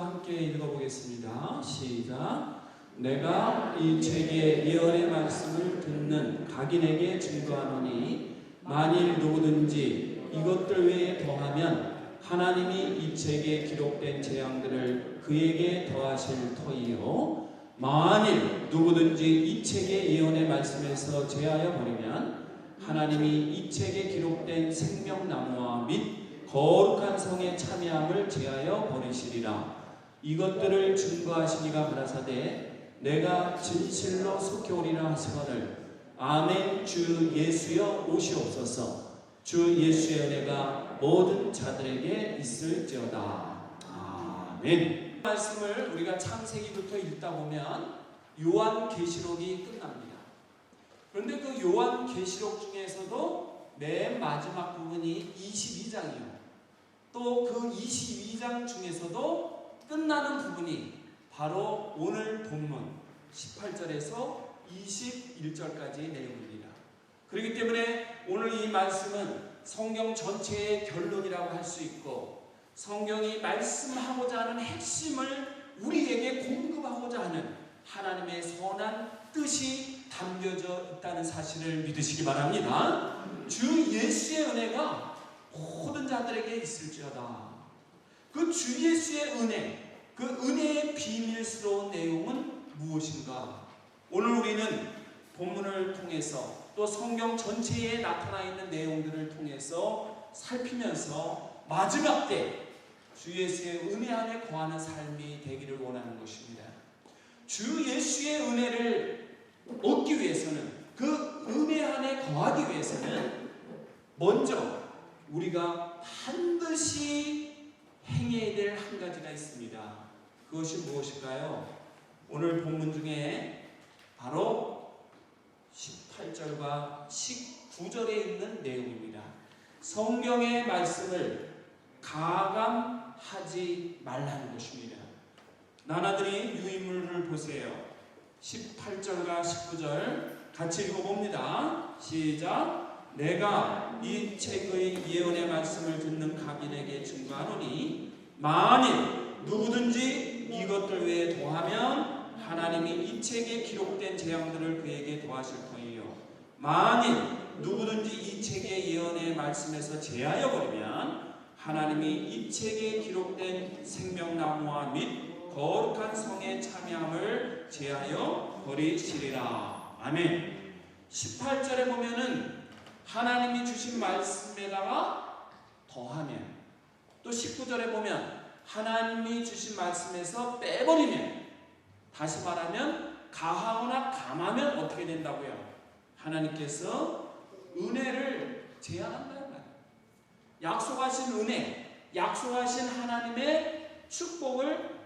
함께 읽어보겠습니다. 시작. 내가 이 책의 예언의 말씀을 듣는 각인에게 증거하노니 만일 누구든지 이것들 외에 더하면 하나님이 이 책에 기록된 재앙들을 그에게 더하실 터이요 만일 누구든지 이 책의 예언의 말씀에서 제하여 버리면 하나님이 이 책에 기록된 생명나무와 및 거룩한 성의 참여함을 제하여 버리시리라. 이것들을 증거하시니가 가라사대 내가 진실로 속히 오리라 하시거늘 아멘. 주 예수여 오시옵소서. 주 예수의 은혜가 모든 자들에게 있을지어다. 아멘. 말씀을 우리가 창세기부터 읽다 보면 요한계시록이 끝납니다. 그런데 그 요한계시록 중에서도 맨 마지막 부분이 22장이요. 또 그 22장 중에서도 끝나는 부분이 바로 오늘 본문 18절에서 21절까지의 내용입니다. 그렇기 때문에 오늘 이 말씀은 성경 전체의 결론이라고 할 수 있고 성경이 말씀하고자 하는 핵심을 우리에게 공급하고자 하는 하나님의 선한 뜻이 담겨져 있다는 사실을 믿으시기 바랍니다. 주 예수의 은혜가 모든 자들에게 있을지어다. 그 주 예수의 은혜, 그 은혜의 비밀스러운 내용은 무엇인가? 오늘 우리는 본문을 통해서 또 성경 전체에 나타나 있는 내용들을 통해서 살피면서 마지막 때 주 예수의 은혜 안에 거하는 삶이 되기를 원하는 것입니다. 주 예수의 은혜를 얻기 위해서는 그 은혜 안에 거하기 위해서는 먼저 우리가 반드시 행해야 될 한 가지가 있습니다. 그것이 무엇일까요? 오늘 본문 중에 바로 18절과 19절에 있는 내용입니다. 성경의 말씀을 가감하지 말라는 것입니다. 나나들이 유인물을 보세요. 18절과 19절 같이 읽어봅니다. 시작. 내가 이 책의 예언의 말씀을 듣는 각인에게 증거하노니 만일 누구든지 이것들 외에 더하면 하나님이 이 책에 기록된 재앙들을 그에게 더하실 터이요 만일 누구든지 이 책의 예언의 말씀에서 제하여 버리면 하나님이 이 책에 기록된 생명나무와 및 거룩한 성의 참여함을 제하여 버리시리라. 아멘. 18절에 보면은 하나님이 주신 말씀에다가 더하면, 또 19절에 보면 하나님이 주신 말씀에서 빼버리면, 다시 말하면 가하거나 감하면 어떻게 된다고요? 하나님께서 은혜를 제한한다는 거예요. 약속하신 은혜, 약속하신 하나님의 축복을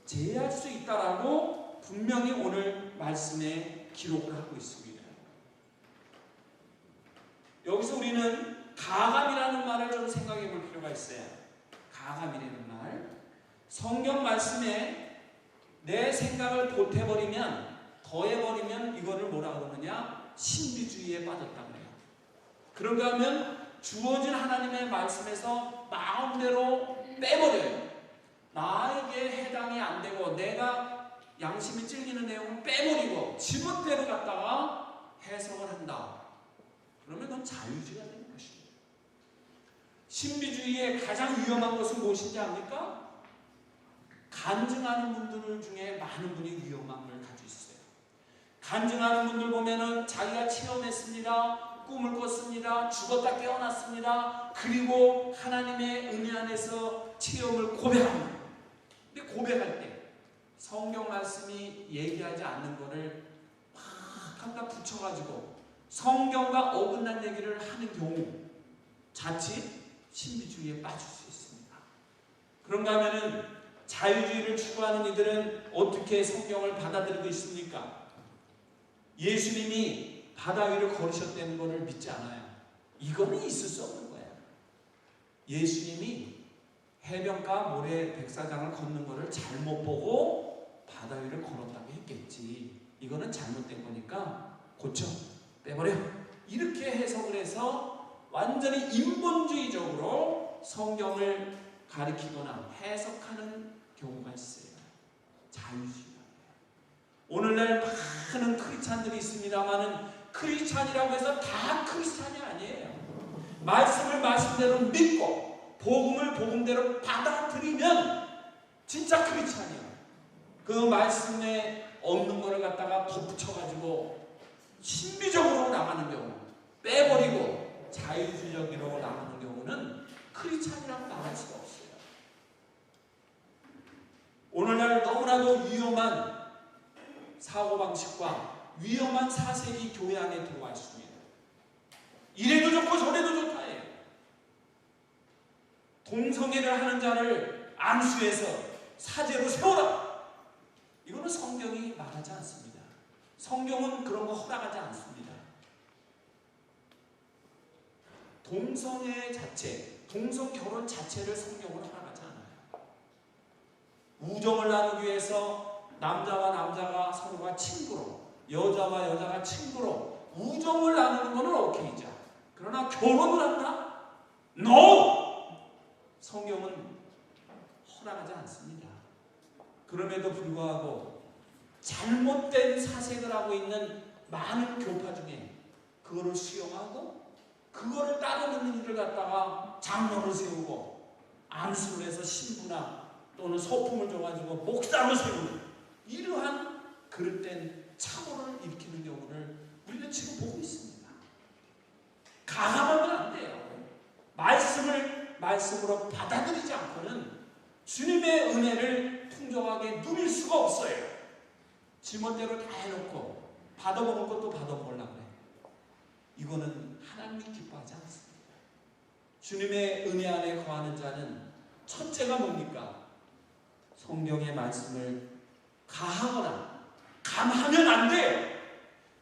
제외할 수 있다라고 분명히 오늘 말씀에 기록을 하고 있습니다. 여기서 우리는 가감이라는 말을 좀 생각해 볼 필요가 있어요. 가감이라는 말. 성경 말씀에 내 생각을 보태버리면, 더해버리면 이거를 뭐라 그러느냐? 신비주의에 빠졌다고 해요. 그런가 하면 주어진 하나님의 말씀에서 마음대로 빼버려요. 나에게 해당이 안 되고 내가 양심이 찔리는 내용을 빼버리고 지멋대로 갖다가 해석을 한다. 그러면 그건 자유주의가 되는 것입니다. 신비주의의 가장 위험한 것은 무엇인지 압니까? 간증하는 분들 중에 많은 분이 위험함을 가지고 있어요. 간증하는 분들 보면은 자기가 체험했습니다. 꿈을 꿨습니다. 죽었다 깨어났습니다. 그리고 하나님의 은혜 안에서 체험을 고백합니다. 근데 고백할 때 성경 말씀이 얘기하지 않는 것을 막 갖다 붙여가지고 성경과 어긋난 얘기를 하는 경우 자칫 신비주의에 빠질 수 있습니다. 그런가 하면은 자유주의를 추구하는 이들은 어떻게 성경을 받아들이고 있습니까? 예수님이 바다 위를 걸으셨다는 것을 믿지 않아요. 이거는 있을 수 없는 거예요. 예수님이 해변가 모래 백사장을 걷는 것을 잘못 보고 바다 위를 걸었다고 했겠지. 이거는 잘못된 거니까 고쳐, 빼버려. 이렇게 해석을 해서 완전히 인본주의적으로 성경을 가리키거나 해석하는 경우가 있어요. 자유주의. 오늘날 많은 크리스찬들이 있습니다만은 크리스찬이라고 해서 다 크리스찬이 아니에요. 말씀을 말씀대로 믿고 복음을 복음대로 받아들이면 진짜 크리스찬이에요. 그 말씀에 없는 거를 갖다가 덧붙여가지고 신비적으로 나가는 경우, 빼버리고 자유주의적으로 나가는 경우는 크리스찬이라고 말할 수가 없어요. 오늘날 너무나도 위험한 사고방식과 위험한 사색이 교회 안에 들어와 있습니다. 이래도 좋고 저래도 좋다예요. 동성애를 하는 자를 안수해서 사제로 세워라. 이거는 성경이 말하지 않습니다. 성경은 그런 거 허락하지 않습니다. 동성애 자체, 동성결혼 자체를 성경은 허락하지 않아요. 우정을 나누기 위해서 남자와 남자가 서로가 친구로, 여자와 여자가 친구로 우정을 나누는 것은 오케이죠. 그러나 결혼을 한다? NO! 성경은 허락하지 않습니다. 그럼에도 불구하고 잘못된 사색을 하고 있는 많은 교파 중에 그거를 수용하고 그거를 따르는 일을 갖다가 장로를 세우고 안수를 해서 신부나 또는 소품을 줘가지고 목사로 세우는 이러한 그릇된 착오를 일으키는 경우를 우리가 지금 보고 있습니다. 가감하면 안 돼요. 말씀으로 받아들이지 않고는 주님의 은혜를 풍족하게 누릴 수가 없어요. 지멋대로 다 해놓고 받아먹을 것도 받아먹으려고 해요. 이거는 하나님이 기뻐하지 않습니다. 주님의 은혜 안에 거하는 자는 첫째가 뭡니까? 성경의 말씀을 가하거나 감하면 안 돼요.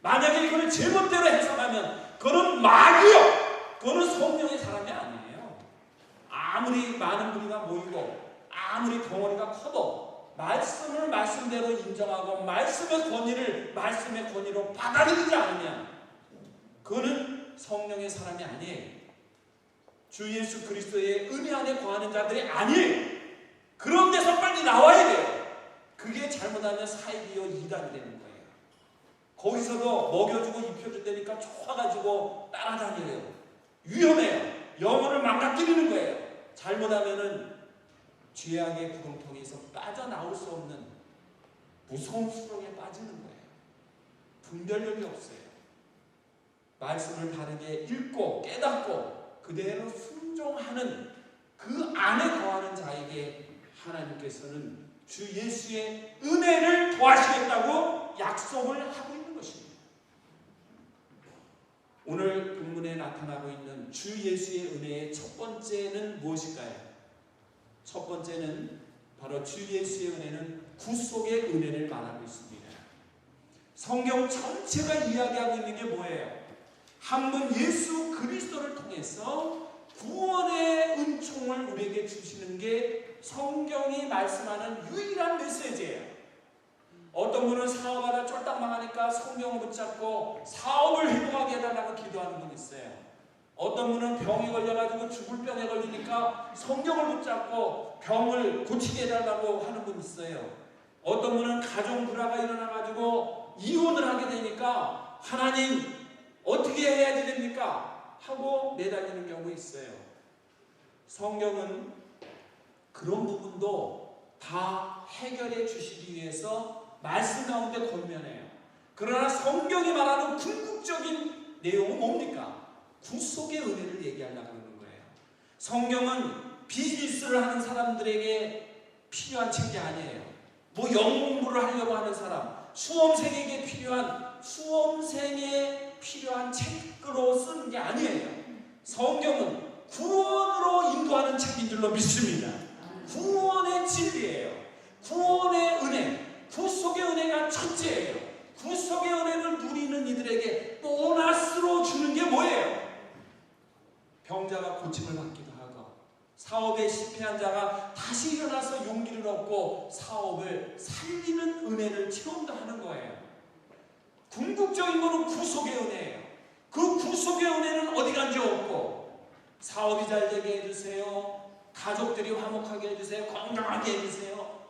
만약에 이거를 제멋대로 해석하면 그거는 마귀요. 그거는 성령의 사람이 아니에요. 아무리 많은 무리가 모이고 아무리 덩어리가 커도 말씀을 말씀대로 인정하고 말씀의 권위를 말씀의 권위로 받아들이지 않으면 그거는 성령의 사람이 아니에요. 주 예수 그리스도의 은혜 안에 거하는 자들이 아니에요. 그런 데서 빨리 나와야 돼요. 그게 잘못하면 사이비요 이단이 되는 거예요. 거기서도 먹여주고 입혀준다니까 좋아가지고 따라다녀요. 위험해요. 영혼을 망가뜨리는 거예요. 잘못하면은 죄악의 구렁텅이에서 빠져나올 수 없는 무서운 수렁에 빠지는 거예요. 분별력이 없어요. 말씀을 바르게 읽고 깨닫고 그대로 순종하는 그 안에 거하는 자에게 하나님께서는 주 예수의 은혜를 더하시겠다고 약속을 하고 있는 것입니다. 오늘 본문에 나타나고 있는 주 예수의 은혜의 첫 번째는 무엇일까요? 첫 번째는 바로 주 예수의 은혜는 구속의 은혜를 말하고 있습니다. 성경 전체가 이야기하고 있는 게 뭐예요? 한 분 예수 그리스도를 통해서 구원의 은총을 우리에게 주시는 게 성경이 말씀하는 유일한 메시지예요. 어떤 분은 사업하다 쫄딱 망하니까 성경을 붙잡고 사업을 회복하게 해달라고 기도하는 분이 있어요. 어떤 분은 병이 걸려가지고 죽을 병에 걸리니까 성경을 붙잡고 병을 고치게 해달라고 하는 분이 있어요. 어떤 분은 가정 불화가 일어나가지고 이혼을 하게 되니까 하나님 어떻게 해야지 됩니까? 하고 매달리는 경우 있어요. 성경은 그런 부분도 다 해결해 주시기 위해서 말씀 가운데 권면해요. 그러나 성경이 말하는 궁극적인 내용은 뭡니까? 구속의 은혜를 얘기하려고 하는 거예요. 성경은 비즈니스를 하는 사람들에게 필요한 책이 아니에요. 뭐 영어 공부를 하려고 하는 사람, 수험생에게 필요한 책으로 쓰는 게 아니에요. 성경은 구원으로 인도하는 책인 줄로 믿습니다. 구원의 진리예요. 구원의 은혜, 구속의 은혜가 첫째예요. 구속의 은혜를 누리는 이들에게 보너스로 주는 게 뭐예요? 병자가 고침을 받기도 하고 사업에 실패한 자가 다시 일어나서 용기를 얻고 사업을 살리는 은혜를 체험도 하는 거예요. 궁극적인 것은 구속의 은혜예요. 그 구속의 은혜는 어디 간지 없고 사업이 잘 되게 해주세요. 가족들이 화목하게 해주세요. 건강하게 해주세요.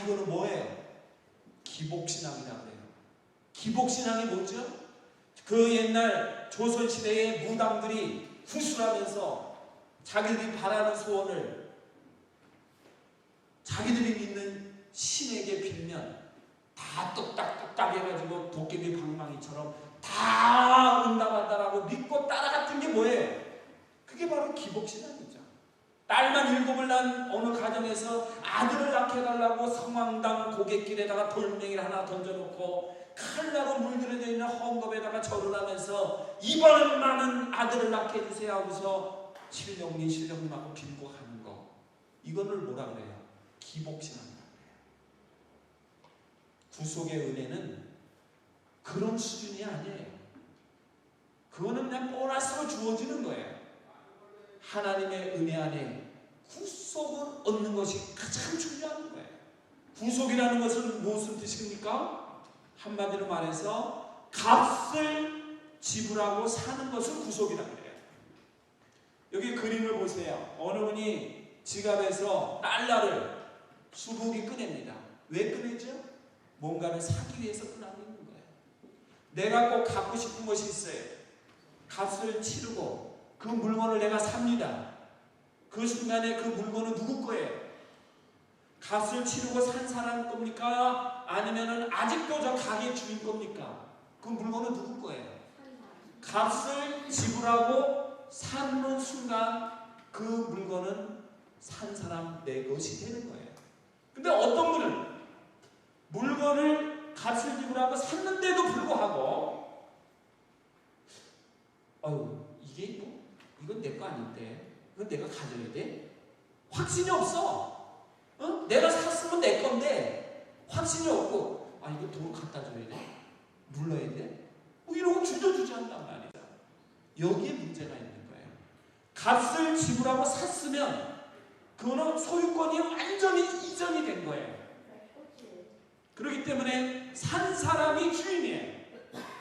이거는 뭐예요? 기복신앙이라고 해요. 기복신앙이 뭐죠? 그 옛날 조선시대의 무당들이 구술하면서 자기들이 바라는 소원을 자기들이 믿는 신에게 빌면 다 똑딱똑딱 해가지고 도깨비 방망이처럼 다 응답한다라고 믿고 따라갔던 게 뭐예요? 그게 바로 기복신앙이죠. 딸만 7을 낳은 어느 가정에서 아들을 낳게 해달라고 성황당 고갯길에다가 돌멩이를 하나 던져놓고 칼나로 물들여져 있는 헝겊에다가 절을 하면서 이번은 나는 아들을 낳게 해주세요 하고서 신령님하고 빌고 하는 거, 이거를 뭐라 그래요? 기복신앙이라고 해요. 구속의 은혜는 그런 수준이 아니에요. 그거는 그냥 보너스로 주어지는 거예요. 하나님의 은혜 안에 구속을 얻는 것이 가장 중요한 거예요. 구속이라는 것은 무슨 뜻입니까? 한마디로 말해서 값을 지불하고 사는 것을 구속이라고 해요. 여기 그림을 보세요. 어느 분이 지갑에서 달러를 수북이 꺼냅니다. 왜 꺼내죠? 뭔가를 사기 위해서 꺼내고 있는 거예요. 내가 꼭 갖고 싶은 것이 있어요. 값을 치르고 그 물건을 내가 삽니다. 그 순간에 그 물건은 누구 거예요? 값을 치르고 산 사람 겁니까? 아니면은 아직도 저 가게 주인 겁니까? 그 물건은 누구 거예요? 값을 지불하고 사는 순간 그 물건은 산 사람 내 것이 되는 거예요. 근데 어떤 분은 물건을 값을 지불하고 샀는데도 불구하고 이게 이건 내 거 아닌데 이건 내가 가져야 돼? 확신이 없어. 내가 샀으면 내 건데 확신이 없고 이거 돈 갖다 줘야 돼? 물러야 돼? 이러고 주저주저한단 말이야. 여기에 문제가 있는 거예요. 값을 지불하고 샀으면 그거는 소유권이 완전히 이전이 된 거예요. 그렇기 때문에 산 사람이 주인이에요.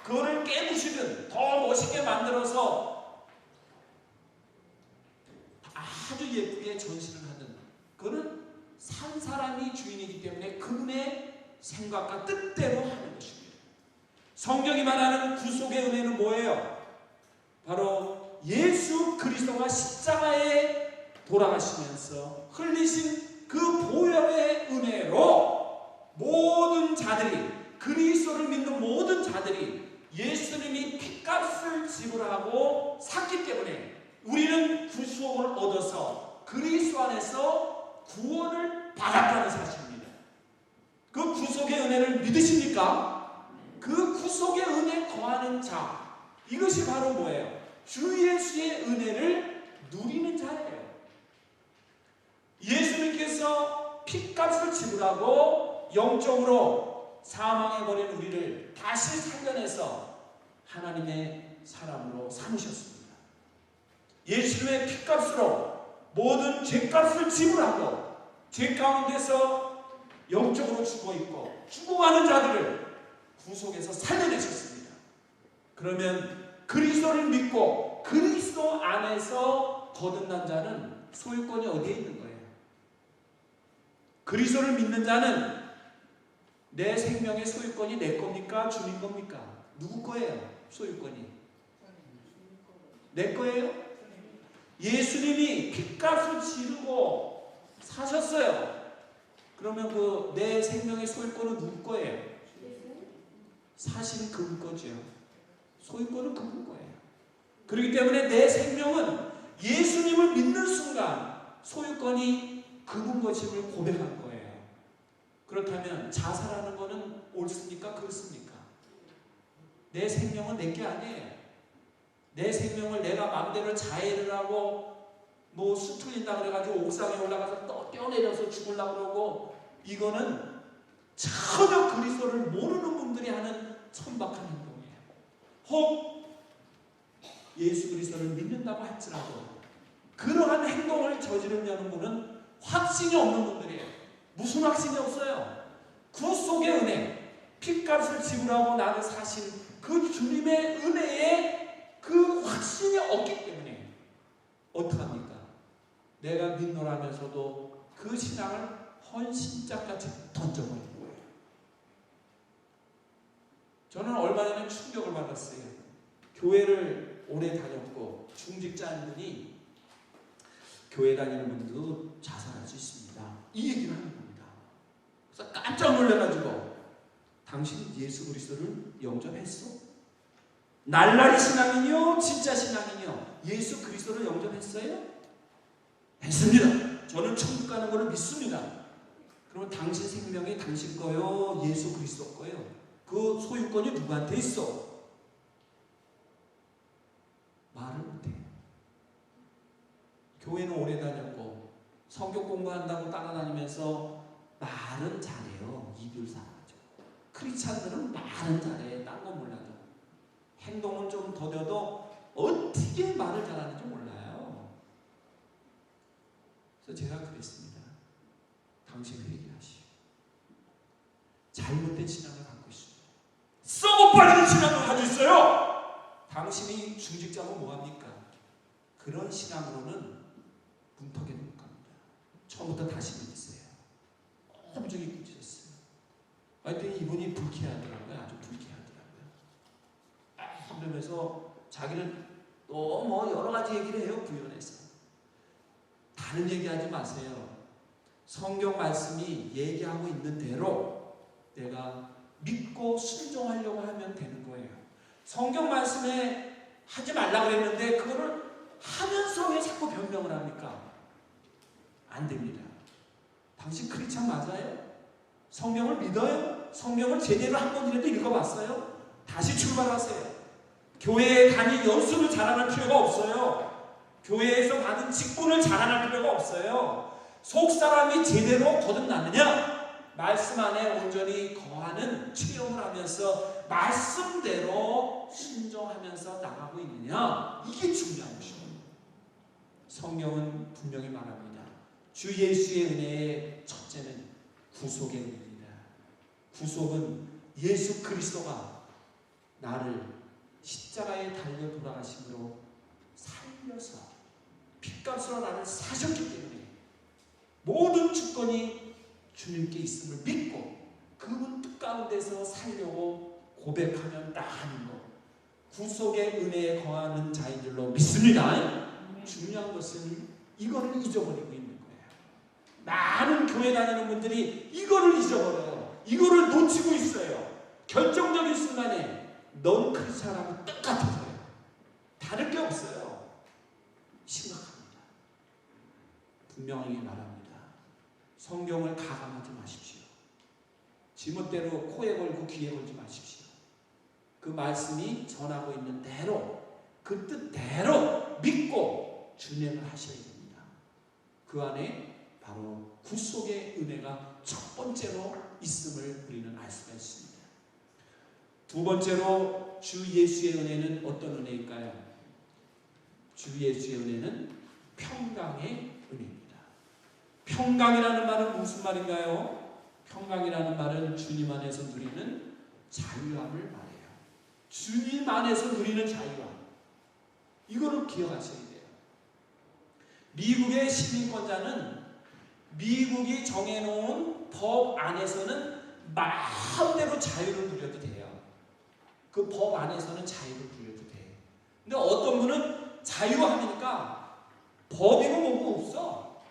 그거를 깨부시든 더 멋있게 만들어서 아주 예쁘게 전시를 하든 그거는 산 사람이 주인이기 때문에 그분의 생각과 뜻대로 하는 것입니다. 성경이 말하는 구속의 은혜는 뭐예요? 바로 예수 그리스도가 십자가에 돌아가시면서 흘리신 그 보혈의 은혜로 모든 자들이, 그리스도를 믿는 모든 자들이 예수님이 핏값을 지불하고 샀기 때문에 우리는 구속을 얻어서 그리스도 안에서 구원을 받았다는 사실입니다. 그 구속의 은혜를 믿으십니까? 그 구속의 은혜에 거하는 자, 이것이 바로 뭐예요? 주 예수의 은혜를 누리는 자예요. 예수님께서 핏값을 지불하고 영적으로 사망해버린 우리를 다시 살려내서 하나님의 사람으로 삼으셨습니다. 예수님의 핏값으로 모든 죄값을 지불하고 죄 가운데서 영적으로 죽어있고 죽어가는 자들을 구속해서 살려내셨습니다. 그러면 그리스도를 믿고 그리스도 안에서 거듭난 자는 소유권이 어디에 있는 거예요? 그리스도를 믿는 자는 내 생명의 소유권이 내 겁니까? 주님 겁니까? 누구 거예요? 소유권이 내 거예요? 예수님이 핏값을 지르고 사셨어요. 그러면 그 내 생명의 소유권은 누구 거예요? 사실은 그분 거죠. 소유권은 그분 거예요. 그렇기 때문에 내 생명은 예수님을 믿는 순간 소유권이 그분 것임을 고백한 거예요. 그렇다면 자살하는 거는 옳습니까? 그렇습니까? 내 생명은 내 게 아니에요. 내 생명을 내가 마음대로 자해를 하고 수틀린다 그래가지고 옥상에 올라가서 뛰어내려서 죽으려고 그러고, 이거는 전혀 그리스도를 모르는 분들이 하는 천박한 행동이에요. 혹 예수 그리스도를 믿는다고 할지라도 그러한 행동을 저지르려는 분은 확신이 없는 분들이에요. 무슨 확신이 없어요? 구속의 은혜, 핏값을 지불하고 나를 사신 그 주님의 은혜에 그 확신이 없기 때문에 어떡합니까? 내가 믿노라면서도 그 신앙을 헌신짝같이 던져버린 거예요. 저는 얼마 전에 충격을 받았어요. 교회를 오래 다녔고 중직자인 분이 교회 다니는 분들도 자살할 수 있습니다. 이 얘기를 하는 겁니다. 그래서 깜짝 놀라가지고 당신 예수 그리스도를 영접했어? 날라리 신앙이요? 진짜 신앙이요? 예수 그리스도를 영접했어요? 했습니다. 저는 천국 가는 것을 믿습니다. 그러면 당신 생명이 당신 거요? 예수 그리스도 거요? 그 소유권이 누구한테 있어? 말을 못해요. 교회는 오래 다녔고 성경 공부한다고 따라다니면서 말은 잘해요. 입을 살아가지고. 크리스찬들은 말은 잘해. 딴 건 몰라도. 행동은 좀 더뎌도 어떻게 말을 잘하는지 몰라요. 그래서 제가 그랬습니다. 당신 회개하시오. 잘못된 신앙을 갖고 있습니다. 썩어 빠지는 신앙을 가지고 있어요. 당신이 중직자고 뭐합니까? 그런 신앙으로는 문턱에 못 갑니다. 처음부터 다시 믿으세요. 엄청나게 굳으셨어요. 하여튼 이분이 불쾌하더라고요. 아주 불쾌하더라고요. 그러면서 자기는 또 뭐 여러 가지 얘기를 해요. 부연해서. 다른 얘기하지 마세요. 성경 말씀이 얘기하고 있는 대로 내가 믿고 순종하려고 하면 되는 거예요. 성경 말씀에 하지 말라 그랬는데 그거를 하면서 왜 자꾸 변명을 합니까? 안 됩니다. 당신 크리스찬 맞아요? 성경을 믿어요? 성경을 제대로 한 번이라도 읽어봤어요? 다시 출발하세요. 교회에 다닌 연수를 자랑할 필요가 없어요. 교회에서 받은 직분을 자랑할 필요가 없어요. 속사람이 제대로 거듭났느냐? 말씀 안에 온전히 거하는 체험을 하면서 말씀대로 순종하면서 나가고 있느냐? 이게 중요한 것이에요. 성경은 분명히 말합니다. 주 예수의 은혜의 첫째는 구속의 은혜입니다. 구속은 예수 그리스도가 나를 십자가에 달려 돌아가심으로 살려서 핏값으로 나를 사셨기 때문에 모든 주권이 주님께 있음을 믿고 그분 뜻 가운데서 살려고 고백하면 나가는 것. 구속의 은혜에 거하는 자인들로 믿습니다. 중요한 것은 이거를 잊어버리고 있는 거예요. 많은 교회 다니는 분들이 이거를 잊어버려요. 이거를 놓치고 있어요. 결정적인 순간에 넌 크리스찬하고 똑같아져요. 다를 게 없어요. 심각합니다. 분명히 말합니다. 성경을 가감하지 마십시오. 지멋대로 코에 걸고 귀에 걸지 마십시오. 그 말씀이 전하고 있는 대로 그 뜻대로 믿고 준행을 하셔야 됩니다. 그 안에 바로 구속의 은혜가 첫 번째로 있음을 우리는 알 수가 있습니다. 두 번째로 주 예수의 은혜는 어떤 은혜일까요? 주 예수의 은혜는 평강의 은혜입니다. 평강이라는 말은 무슨 말인가요? 평강이라는 말은 주님 안에서 누리는 자유함을 말해요. 주님 안에서 누리는 자유함. 이거를 기억하셔야 돼요. 미국의 시민권자는 미국이 정해놓은 법 안에서는 마음대로 자유를 누려도 돼요. 그 법 안에서는 자유를 누려도 돼요. 근데 어떤 분은 자유하니까 법이고 뭐고 없어.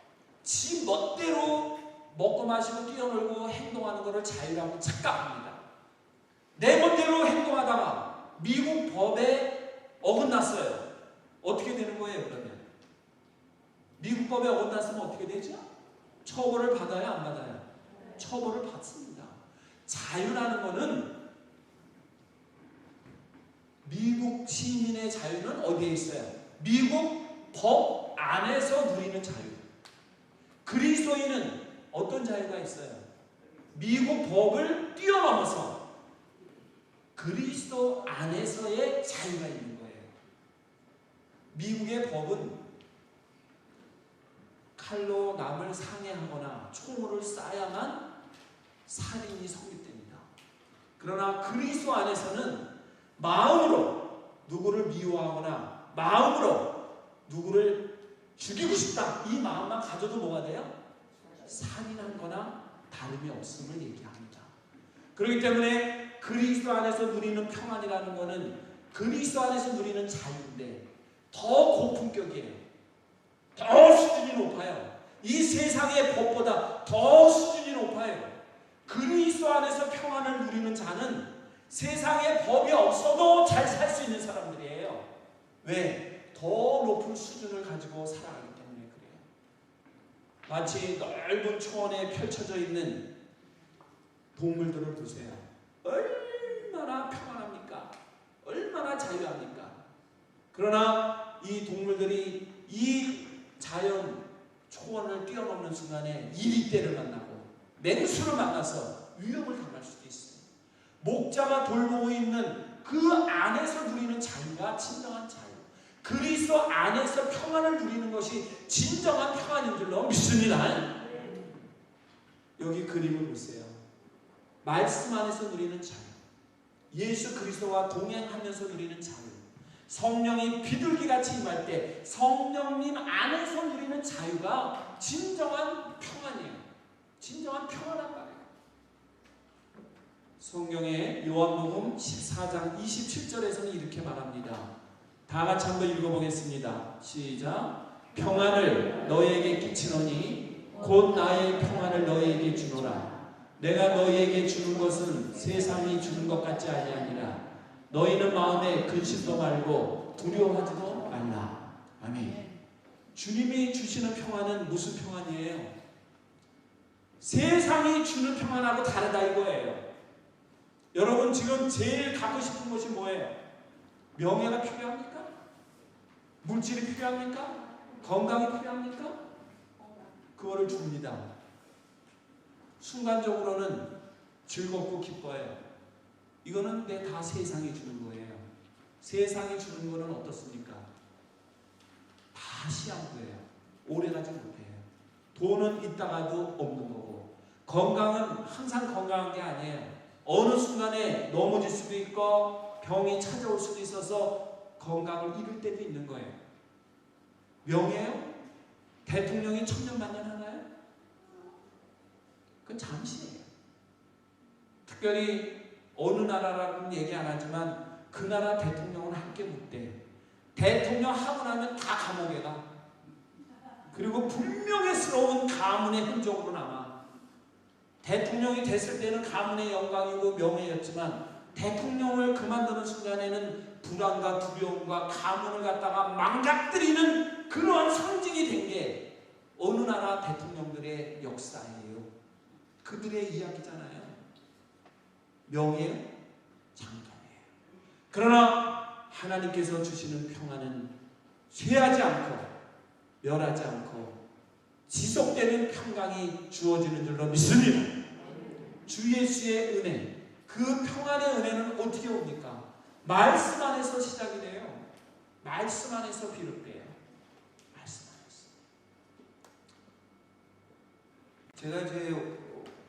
지 멋대로 먹고 마시고 뛰어놀고 행동하는 것을 자유라고 착각합니다. 내 멋대로 행동하다가 미국 법에 어긋났어요. 어떻게 되는 거예요, 그러면? 미국 법에 어긋났으면 어떻게 되죠? 처벌을 받아요, 안 받아요? 처벌을 받습니다. 자유라는 것은 미국 시민의 자유는 어디에 있어요? 미국 법 안에서 누리는 자유. 그리스도인은 어떤 자유가 있어요? 미국 법을 뛰어넘어서 그리스도 안에서의 자유가 있는 거예요. 미국의 법은 칼로 남을 상해하거나 총으를 쏴야만 살인이 성립됩니다. 그러나 그리스도 안에서는 마음으로 누구를 미워하거나 마음으로 누구를 죽이고 싶다 이 마음만 가져도 뭐가 돼요? 살인한 거나 다름이 없음을 얘기합니다. 그렇기 때문에 그리스도 안에서 누리는 평안이라는 것은 그리스도 안에서 누리는 자유인데 더 고품격이에요. 더 수준이 높아요. 이 세상의 법보다 더 수준이 높아요. 그리스도 안에서 평안을 누리는 자는 세상에 법이 없어도 잘 살 수 있는 사람들이에요. 왜? 더 높은 수준을 가지고 살아가기 때문에 그래요. 마치 넓은 초원에 펼쳐져 있는 동물들을 보세요. 얼마나 평안합니까? 얼마나 자유합니까? 그러나 이 동물들이 이 자연 초원을 뛰어넘는 순간에 이리떼를 만나고 맹수를 만나서 위협을 당할 수도 있어요. 목자가 돌보고 있는 그 안에서 누리는 자유가 진정한 자유. 그리스도 안에서 평안을 누리는 것이 진정한 평안인 줄로 믿습니다. 여기 그림을 보세요. 말씀 안에서 누리는 자유. 예수 그리스도와 동행하면서 누리는 자유. 성령이 비둘기같이 임할 때 성령님 안에서 누리는 자유가 진정한 평안이에요. 진정한 평안한 말이에요. 성경의 요한복음 14장 27절에서는 이렇게 말합니다. 다 같이 한번 읽어보겠습니다. 시작. 평안을 너희에게 끼치노니 곧 나의 평안을 너희에게 주노라. 내가 너희에게 주는 것은 세상이 주는 것 같지 아니하니라. 너희는 마음에 근심도 말고 두려워하지도 말라. 아멘. 주님이 주시는 평안은 무슨 평안이에요? 세상이 주는 평안하고 다르다 이거예요. 여러분 지금 제일 갖고 싶은 것이 뭐예요? 명예가 필요합니까? 물질이 필요합니까? 건강이 필요합니까? 그거를 줍니다. 순간적으로는 즐겁고 기뻐요. 이거는 다 세상이 주는 거예요. 세상이 주는 거는 어떻습니까? 다 시한부예요. 오래가지 못해요. 돈은 있다가도 없는 거고, 건강은 항상 건강한 게 아니에요. 어느 순간에 넘어질 수도 있고 병이 찾아올 수도 있어서 건강을 잃을 때도 있는 거예요. 명예요? 대통령이 천년만년 하나요? 그건 잠시예요. 특별히 어느 나라라고는 얘기 안 하지만 그 나라 대통령은 함께 못 돼. 대통령 하고 나면 다 감옥에 가. 그리고 불명예스러운 가문의 흔적으로 남아. 대통령이 됐을 때는 가문의 영광이고 명예였지만 대통령을 그만두는 순간에는 불안과 두려움과 가문을 갖다가 망가뜨리는 그러한 상징이 된 게 어느 나라 대통령들의 역사예요. 그들의 이야기잖아요. 명예요? 장점이에요. 그러나 하나님께서 주시는 평안은 쇠하지 않고 멸하지 않고 지속되는 평강이 주어지는 줄로 믿습니다. 주 예수의 은혜, 그 평안의 은혜는 어떻게 옵니까? 말씀 안에서 시작이 돼요. 말씀 안에서 비롯돼요. 말씀 안에서. 제가 제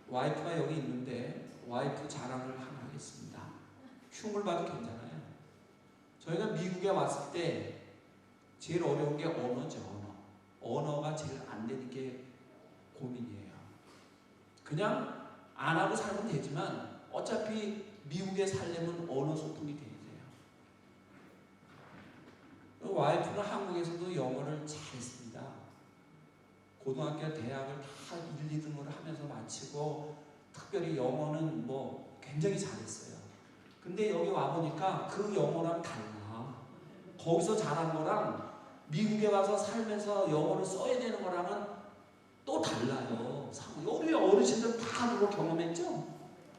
와이프가 여기 있는데 와이프 자랑을 하나 하겠습니다. 흉을 봐도 괜찮아요. 저희가 미국에 왔을 때 제일 어려운 게 언어죠. 언어가 제일 안 되는 게 고민이에요. 그냥 안 하고 살면 되지만 어차피 미국에 살려면 언어 소통이 돼야 돼요. 와이프는 한국에서도 영어를 잘했습니다. 고등학교, 대학을 다 1, 2등으로 하면서 마치고 특별히 영어는 뭐 굉장히 잘했어요. 근데 여기 와보니까 그 영어랑 달라. 거기서 잘한 거랑 미국에 와서 살면서 영어를 써야 되는 거랑은 또 달라요. 우리 어르신들 다 그거 경험했죠?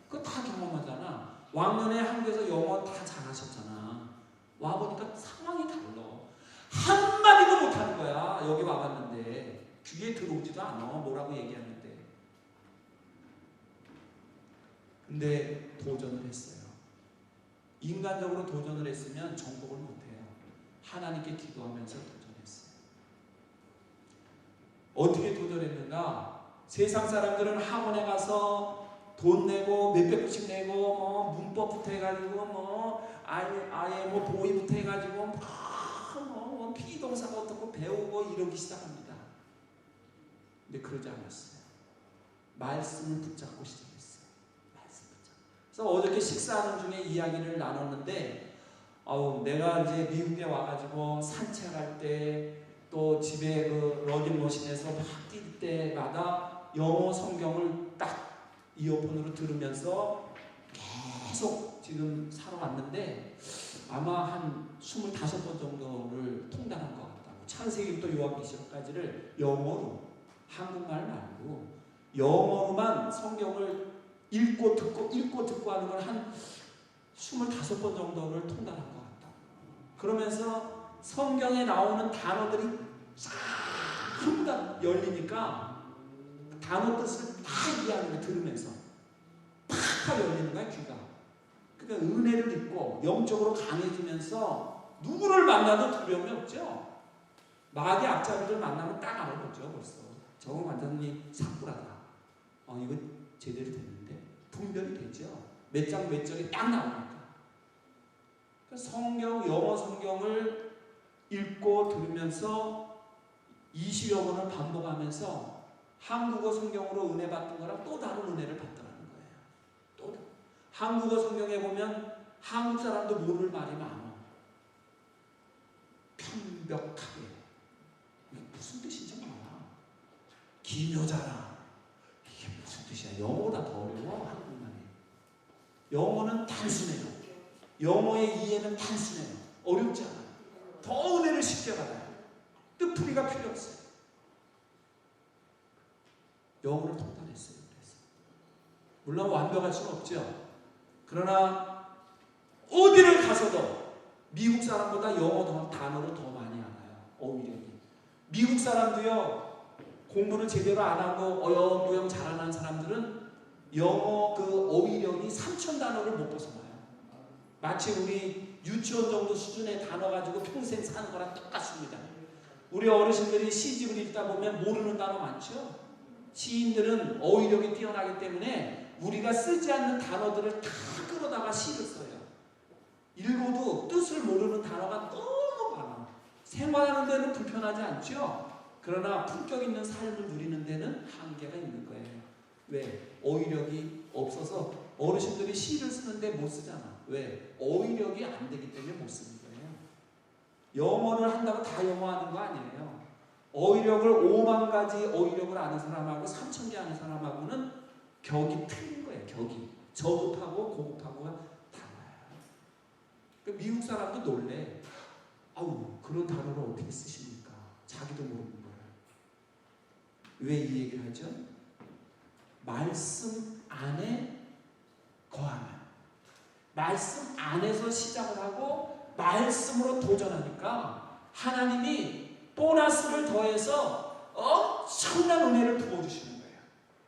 그거 다 경험하잖아. 왕년에 한국에서 영어 다 잘하셨잖아. 와보니까 상황이 달라. 한마디도 못하는 거야. 여기 와봤는데 귀에 들어오지도 않아. 뭐라고 얘기하는데. 근데 도전을 했어요. 인간적으로 도전을 했으면 정복을 못해요. 하나님께 기도하면서 도전했어요. 어떻게 도전했는가? 세상 사람들은 학원에 가서 돈 내고 몇백 불씩 내고 뭐 문법부터 해가지고 아예 도의부터 해가지고 피동사가 어떻고 배우고 이러기 시작합니다. 근데 그러지 않았어요. 말씀을 붙잡고 시작했어요. 말씀 붙잡고. 그래서 어저께 식사하는 중에 이야기를 나눴는데 내가 이제 미국에 와가지고 산책할 때 또 집에 그 러닝머신에서 막 뛸 때마다 영어 성경을 딱 이어폰으로 들으면서 계속 지금 살아왔는데 아마 한 25번 정도를 통달한 것 같다고. 창세기부터 요한계시록까지를 영어로, 한국말 말고 영어로만 성경을 읽고 듣고 하는 걸 한 25번 정도를 통달한 것 같다고. 그러면서 성경에 나오는 단어들이 전부 다 열리니까 단어 뜻을 다 이해하는 거 들으면서 팍 열리는 거야, 귀가. 그러니까 은혜를 입고 영적으로 강해지면서 누구를 만나도 두려움이 없죠. 마귀의 앞잡이들 만나면 딱 알아보죠. 벌써 저거 완전히 사꾸라다. 이거 제대로 됐는데 분별이 되죠. 몇 장 몇 절이 딱 나오니까. 성경, 영어 성경을 읽고 들으면서 20여 번을 반복하면서 한국어 성경으로 은혜 받던 거랑 또 다른 은혜를 받더라는 거예요. 또 한국어 성경에 보면 한국 사람도 모를 말이 많아. 편벽하게. 이게 무슨 뜻인지 몰라. 기묘자라. 이게 무슨 뜻이야. 영어보다 더 어려워, 한국말이. 영어는 단순해요. 영어의 이해는 단순해요. 어렵지 않아요. 더 은혜를 쉽게 받아요. 뜻풀이가 필요 없어요. 영어를 통달했어요. 그래서 물론 완벽할 수는 없죠. 그러나 어디를 가서도 미국 사람보다 영어 단어를 더 많이 알아요. 어휘력이. 미국 사람도요, 공부를 제대로 안 하고 어영부영 잘하는 사람들은 영어 그 어휘력이 3,000 단어를 못 벗어나요. 마치 우리 유치원 정도 수준의 단어 가지고 평생 사는 거랑 똑같습니다. 우리 어르신들이 시집을 읽다 보면 모르는 단어 많죠. 시인들은 어휘력이 뛰어나기 때문에 우리가 쓰지 않는 단어들을 다 끌어다가 시를 써요. 읽어도 뜻을 모르는 단어가 너무 많아. 생활하는 데는 불편하지 않죠. 그러나 품격 있는 삶을 누리는 데는 한계가 있는 거예요. 왜? 어휘력이 없어서 어르신들이 시를 쓰는데 못 쓰잖아. 왜? 어휘력이 안 되기 때문에 못 쓰는 거예요. 영어를 한다고 다 영어하는 거 아니에요. 어휘력을 5만 가지 어휘력을 아는 사람하고 3,000개 아는 사람하고는 격이 틀린 거예요. 격이. 저급하고 고급하고가 달라요. 그러니까 미국 사람도 놀래. 그런 단어를 어떻게 쓰십니까? 자기도 모르는 거예요. 왜 이 얘기를 하죠? 말씀 안에 거하면, 말씀 안에서 시작을 하고 말씀으로 도전하니까 하나님이 보너스를 더해서 엄청난 은혜를 부어주시는 거예요.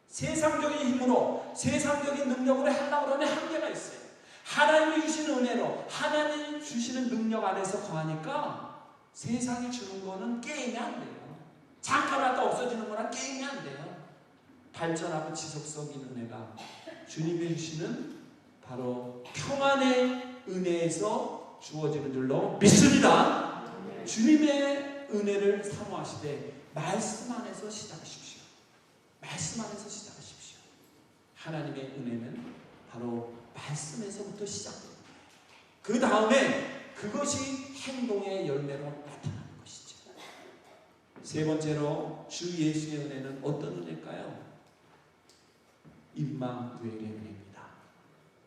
세상적인 힘으로, 세상적인 능력으로 하려고 하면 한계가 있어요. 하나님이 주시는 은혜로, 하나님이 주시는 능력 안에서 거하니까 세상이 주는 거는 게임이 안 돼요. 잠깐 왔다 없어지는 거랑 게임이 안 돼요. 발전하고 지속적인 은혜가 주님이 주시는 바로 평안의 은혜에서 주어지는 줄로 믿습니다. 주님의 은혜를 사모하시되 말씀 안에서 시작하십시오. 말씀 안에서 시작하십시오. 하나님의 은혜는 바로 말씀에서부터 시작됩니다. 그 다음에 그것이 행동의 열매로 나타나는 것이죠. 세 번째로 주 예수의 은혜는 어떤 은혜일까요? 임마누엘의 은혜입니다.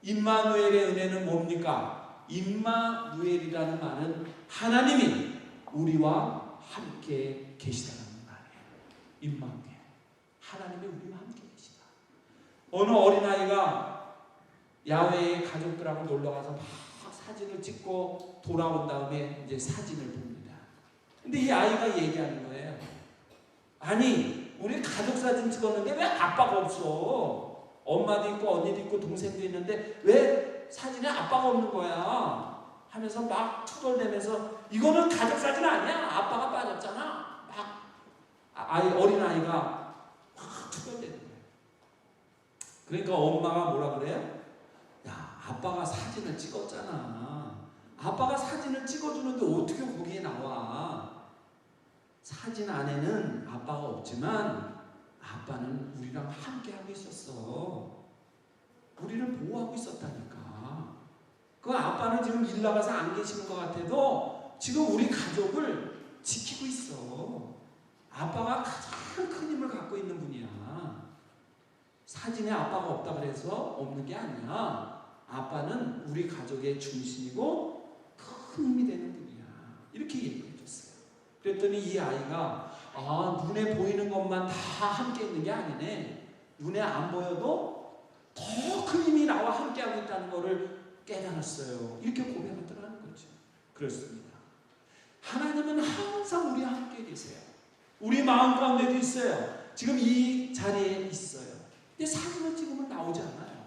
임마누엘의 은혜는 뭡니까? 임마누엘이라는 말은 하나님이 우리와 함께 계시다는 말이에요. 임마누엘. 하나님이 우리와 함께 계시다. 어느 어린아이가 야외에 가족들하고 놀러가서 막 사진을 찍고 돌아온 다음에 이제 사진을 봅니다. 근데 이 아이가 얘기하는 거예요. 아니, 우리 가족 사진 찍었는데 왜 아빠가 없어? 엄마도 있고 언니도 있고 동생도 있는데 왜 사진에 아빠가 없는 거야? 하면서 막 투덜대면서 이거는 가족 사진 아니야. 아빠가 빠졌잖아. 막 어린아이가 막 투덜대는 거예요. 그러니까 엄마가 뭐라 그래요? 야, 아빠가 사진을 찍었잖아. 아빠가 사진을 찍어주는데 어떻게 거기에 나와? 사진 안에는 아빠가 없지만 아빠는 우리랑 함께 하고 있었어. 우리를 보호하고 있었다니까. 그 아빠는 지금 일 나가서 안 계시는 것 같아도 지금 우리 가족을 지키고 있어. 아빠가 가장 큰 힘을 갖고 있는 분이야. 사진에 아빠가 없다 그래서 없는 게 아니야. 아빠는 우리 가족의 중심이고 큰 힘이 되는 분이야. 이렇게 얘기해 줬어요. 그랬더니 이 아이가 눈에 보이는 것만 다 함께 있는 게 아니네. 눈에 안 보여도 더 큰 힘이 나와 함께 하고 있다는 것을 깨달았어요. 이렇게 고백하더라는 거죠. 그렇습니다. 하나님은 항상 우리와 함께 계세요. 우리 마음 가운데도 있어요. 지금 이 자리에 있어요. 근데 사진을 찍으면 나오지 않아요.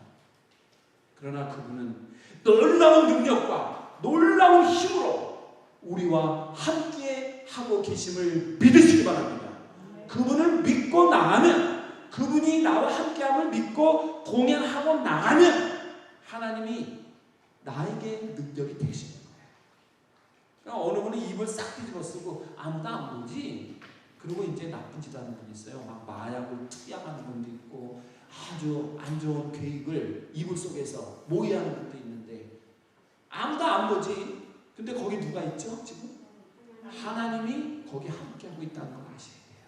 그러나 그분은 놀라운 능력과 놀라운 힘으로 우리와 함께 하고 계심을 믿으시기 바랍니다. 그분을 믿고 나가면, 그분이 나와 함께함을 믿고 동행하고 나가면 하나님이 나에게 능력이 되시는 거예요. 그러니까 어느 분은 입을 싹 뒤집어 쓰고 아무도 안 보지. 그리고 이제 나쁜 짓 하는 분이 있어요. 막 마약을 투약하는 분도 있고 아주 안 좋은 계획을 이불 속에서 모의하는 분도 있는데 아무도 안 보지. 근데 거기 누가 있죠? 지금 하나님이 거기 함께하고 있다는 걸 아셔야 돼요.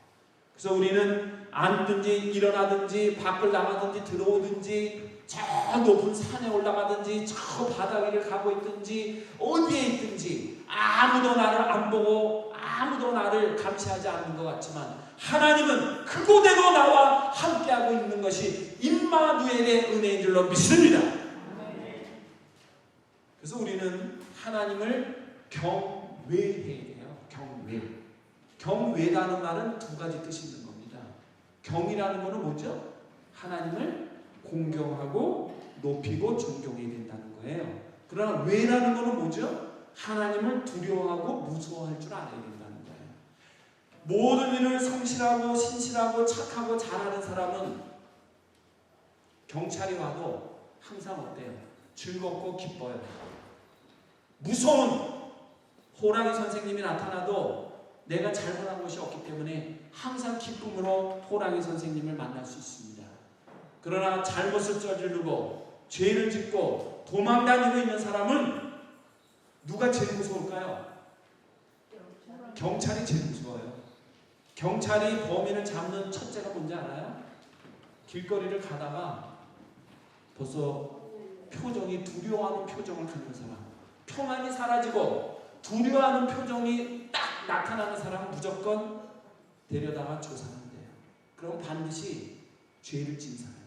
그래서 우리는 앉든지 일어나든지 밖을 나가든지 들어오든지 저 높은 산에 올라가든지 저 바다 위를 가고 있든지 어디에 있든지 아무도 나를 안 보고 아무도 나를 감시하지 않는 것 같지만 하나님은 그곳에도 나와 함께하고 있는 것이 임마누엘의 은혜인 줄로 믿습니다. 그래서 우리는 하나님을 경외해야 돼요. 경외. 경외라는 말은 두 가지 뜻이 있는 겁니다. 경이라는 것은 뭐죠? 하나님을 공경하고 높이고 존경해야 된다는 거예요. 그러나 외라는 것은 뭐죠? 하나님을 두려워하고 무서워할 줄 알아야 된다는 거예요. 모든 일을 성실하고 신실하고 착하고 잘하는 사람은 경찰이 와도 항상 어때요? 즐겁고 기뻐요. 무서운 호랑이 선생님이 나타나도 내가 잘못한 것이 없기 때문에 항상 기쁨으로 호랑이 선생님을 만날 수 있습니다. 그러나 잘못을 저지르고 죄를 짓고 도망다니고 있는 사람은 누가 제일 무서울까요? 경찰이 제일 무서워요. 경찰이 범인을 잡는 첫째가 뭔지 알아요? 길거리를 가다가 벌써 표정이 두려워하는 표정을 갖는 사람, 평안이 사라지고 두려워하는 표정이 딱 나타나는 사람은 무조건 데려다가 조사한대요. 그럼 반드시 죄를 진 사람이에요.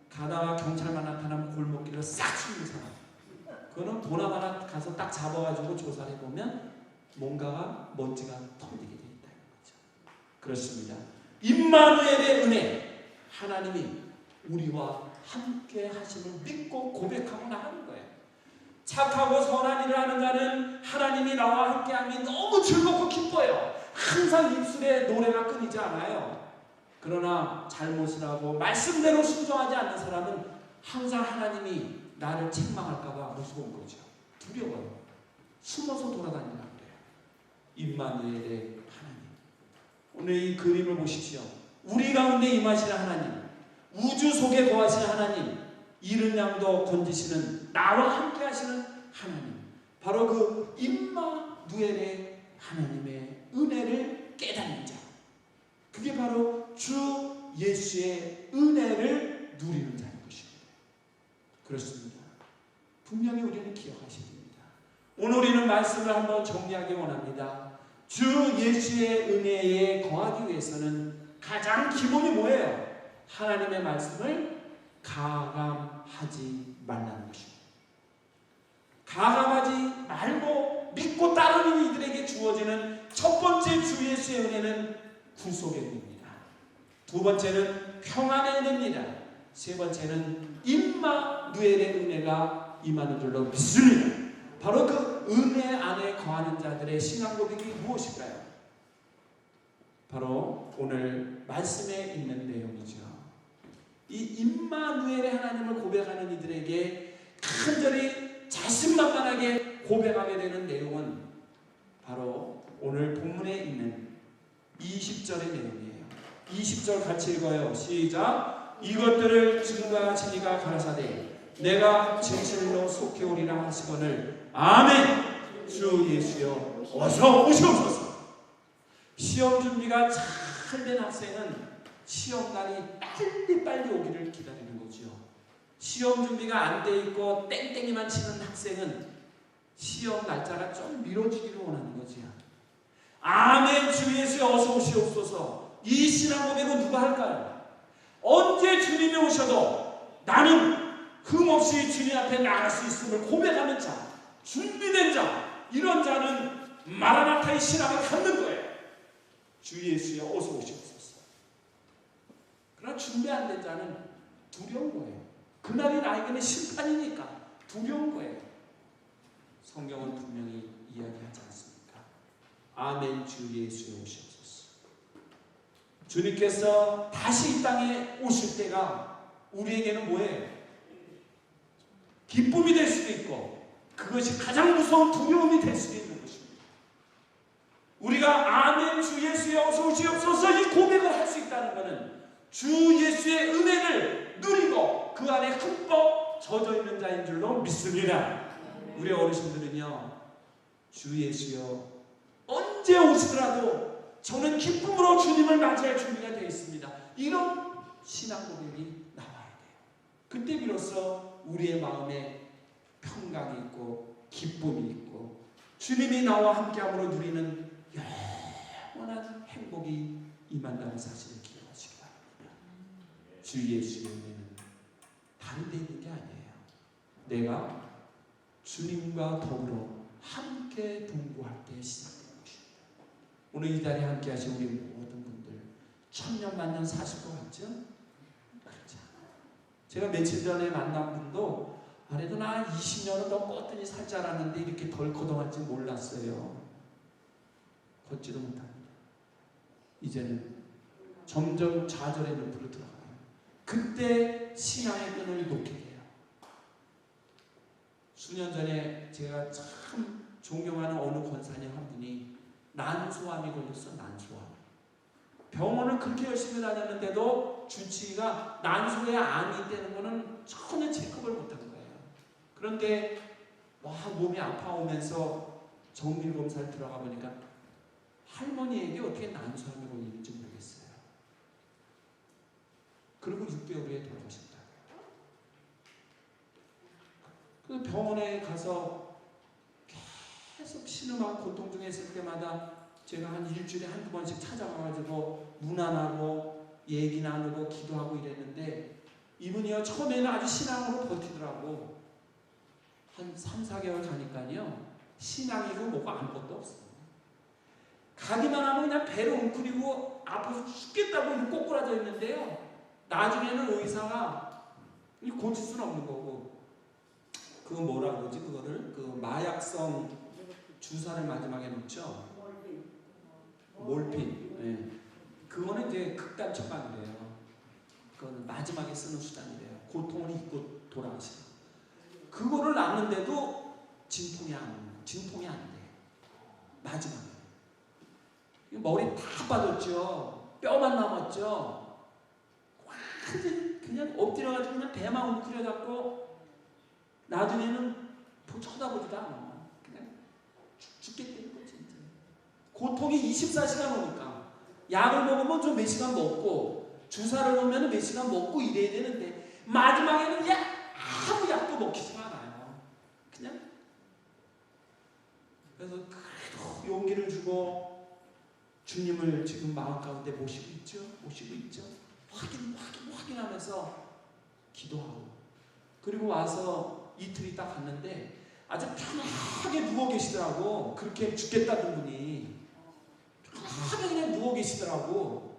가다가 경찰만 나타나면 골목길을 싹 숨는 사람, 그거는 보나마나 가서 딱 잡아가지고 조사를 해보면 뭔가가 먼지가 털리게 되어 있다는 거죠. 그렇습니다. 임마누엘의 은혜, 하나님이 우리와 함께 하심을 믿고 고백하고 나가는 거예요. 착하고 선한 일을 하는 자는 하나님이 나와 함께함이 너무 즐겁고 기뻐요. 항상 입술에 노래가 끊이지 않아요. 그러나 잘못을 하고 말씀대로 순종하지 않는 사람은 항상 하나님이 나를 책망할까봐 무서운 거죠. 두려워요. 숨어서 돌아다니라고 그래요. 임마누엘의 하나님. 오늘 이 그림을 보십시오. 우리 가운데 임하시는 하나님, 우주 속에 거하시는 하나님, 이른 양도 건지시는 나와 함께 하시는 하나님, 바로 그 임마누엘의 하나님의 은혜를 깨닫는 자, 그게 바로 주 예수의 은혜를 누리는 자인 것입니다. 그렇습니다. 분명히 우리는 기억하셔야 됩니다. 오늘 우리는 말씀을 한번 정리하기 원합니다. 주 예수의 은혜에 거하기 위해서는 가장 기본이 뭐예요? 하나님의 말씀을 가감하지 말라는 것입니다. 가감하지 말고 믿고 따르는 이들에게 주어지는 첫 번째 주 예수의 은혜는 구속의 은혜입니다. 두 번째는 평안의 은혜입니다. 세 번째는 임마누엘의 은혜가 임하는 줄로 믿습니다. 바로 그 은혜 안에 거하는 자들의 신앙 고백이 무엇일까요? 바로 오늘 말씀에 있는 내용이죠. 이 임마누엘의 하나님을 고백하는 이들에게 간절히 자신만만하게 고백하게 되는 내용은 바로 오늘 본문에 있는 20절의 내용이에요. 20절 같이 읽어요. 시작. 이것들을 증거하시니가 가라사대 내가 진실로 속히 오리라 하시거늘 아멘. 주 예수여 어서 오시옵소서. 시험 준비가 잘 된 학생은 시험날이 빨리 오기를 기다리는 거죠. 시험 준비가 안 돼 있고 땡땡이만 치는 학생은 시험 날짜가 좀 미뤄지기를 원하는 거지요. 아멘. 주 예수여 어서 오시옵소서. 이 신앙 고백은 누가 할까요? 언제 주님이 오셔도 나는 흠없이 주님 앞에 나갈 수 있음을 고백하는 자, 준비된 자, 이런 자는 마라나타의 신앙을 갖는 거예요. 주 예수여 어서 오시옵소서. 그러나 준비 안 된 자는 두려운 거예요. 그날이 나에게는 심판이니까 두려운 거예요. 성경은 분명히 이야기하지 않습니까? 아멘. 주 예수여 오시옵소서. 주님께서 다시 이 땅에 오실 때가 우리에게는 뭐예요? 기쁨이 될 수도 있고 그것이 가장 무서운 두려움이 될 수도 있는 것입니다. 우리가 아멘 주 예수여 어서 오시옵소서 이 고백을 할 수 있다는 것은 주 예수의 은혜를 누리고 그 안에 흠뻑 젖어 있는 자인 줄로 믿습니다. 우리 어르신들은요, 주 예수여 언제 오시더라도 저는 기쁨으로 주님을 맞이할 준비가 되어 있습니다. 이런 신앙 고백이 나와야 돼요. 그때 비로소 우리의 마음에 평강이 있고 기쁨이 있고 주님이 나와 함께함으로 누리는 영원한 행복이 임한다는 사실을 기억하시기 바랍니다. 주 예수의 은혜는 다른 데 있는 게 아니에요. 내가 주님과 더불어 함께 동거할 때 시작되는 것입니다. 오늘 이 자리에 함께 하신 우리 모든 분들 천년 만년 사실 것 같죠? 그렇지 않아요. 제가 며칠 전에 만난 분도 그래도 나 20년은 더 뻗더니 살 줄 알았는데 이렇게 덜커덩할 줄 몰랐어요. 걷지도 못합니다. 이제는 점점 좌절의 늪으로 들어가요. 그때 신앙의 끈을 놓게 돼요. 수년 전에 제가 참 존경하는 어느 권사님 한 분이 난소암이 걸렸어. 난소암. 병원을 그렇게 열심히 다녔는데도 주치의가 난소에 암이 있다는 거는 전혀 체크를 못한 거예요. 그런데 몸이 아파오면서 정밀검사를 들어가 보니까 할머니에게 어떻게 난소암이 걸리는지 모르겠어요. 그리고 6개월 후에 돌아가셨다. 그 병원에 가서 계속 신음하고 고통 중에 있을 때마다 제가 한 일주일에 한두 번씩 찾아가가지고 문안하고 얘기 나누고 기도하고 이랬는데 이분이요 처음에는 아주 신앙으로 버티더라고. 한 3, 4개월 가니까요 신앙이고 뭐고 아무것도 없어요. 가기만 하면 그냥 배를 웅크리고 아파서 죽겠다고 이렇게 꼬꾸라져 있는데요 나중에는 의사가 고칠 수는 없는 거고 그거 뭐라 그러지 그거를 그 마약성 주사를 마지막에 놓죠. 몰핀. 네. 그거는 이제 극단 처방이래요. 그거는 마지막에 쓰는 수단이래요. 고통을 잊고 돌아가시고 그거를 놨는데도 진통이 안 돼요. 마지막에 머리 다 빠졌죠. 뼈만 남았죠. 완전 그냥 엎드려가지고 그냥 배만 웅크려갖고 나중에는 쳐다보지도 않아. 그냥 죽겠다는 거지. 이제. 고통이 24시간 오니까 약을 먹으면 좀 몇 시간 먹고 주사를 놓으면 몇 시간 먹고 이래야 되는데 마지막에는 그냥 아무 약도 먹히지가 않아요. 그냥 그래서 그래도 용기를 주고 주님을 지금 마음 가운데 모시고 있죠. 확인하면서 기도하고 그리고 와서 이틀 있다 갔는데 아주 편하게 누워 계시더라고. 그렇게 죽겠다던 분이 편하게 그냥 누워 계시더라고.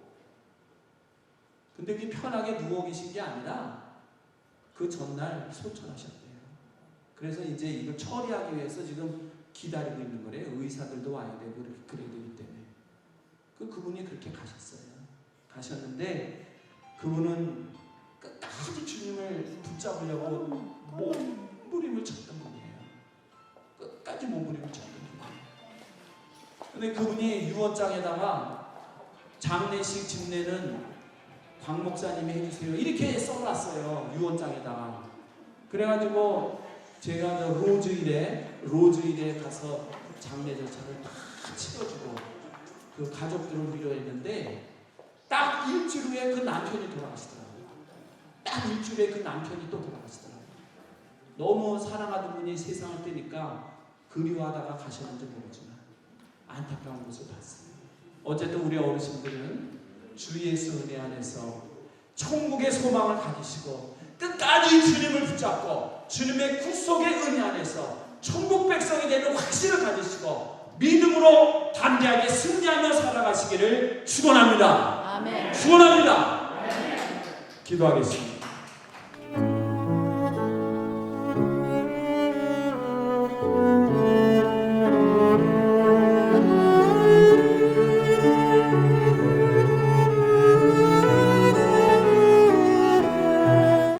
근데 그게 편하게 누워 계신 게 아니라 그 전날 소천하셨대요. 그래서 이제 이걸 처리하기 위해서 지금 기다리고 있는 거래요. 의사들도 와야 되고 그래야 되기 때문에. 그분이 그렇게 가셨는데 그분은 끝까지 주님을 붙잡으려고 몸부림을 쳤던 분이에요. 끝까지 몸부림을 쳤던 분이에요. 근데 그분이 유언장에다가 장례식 집례는 곽 목사님이 해주세요. 이렇게 써놨어요. 유언장에다가. 그래가지고 제가 저 로즈힐에 가서 장례 절차를 다 치러주고 그 가족들을 위로했는데 딱 일주일 후에 그 남편이 돌아가시더라고요. 딱 일주일 후에 그 남편이 또 돌아가시더라고요. 너무 사랑하던 분이 세상을 떼니까 그리워하다가 가셨는지 모르지만 안타까운 것을 봤어요. 어쨌든 우리 어르신들은 주 예수 은혜 안에서 천국의 소망을 가지시고 끝까지 주님을 붙잡고 주님의 구속의 은혜 안에서 천국 백성이 되는 확신을 가지시고 믿음으로 담대하게 승리하며 살아가시기를 축원합니다. 아멘. 축원합니다. 아멘. 기도하겠습니다.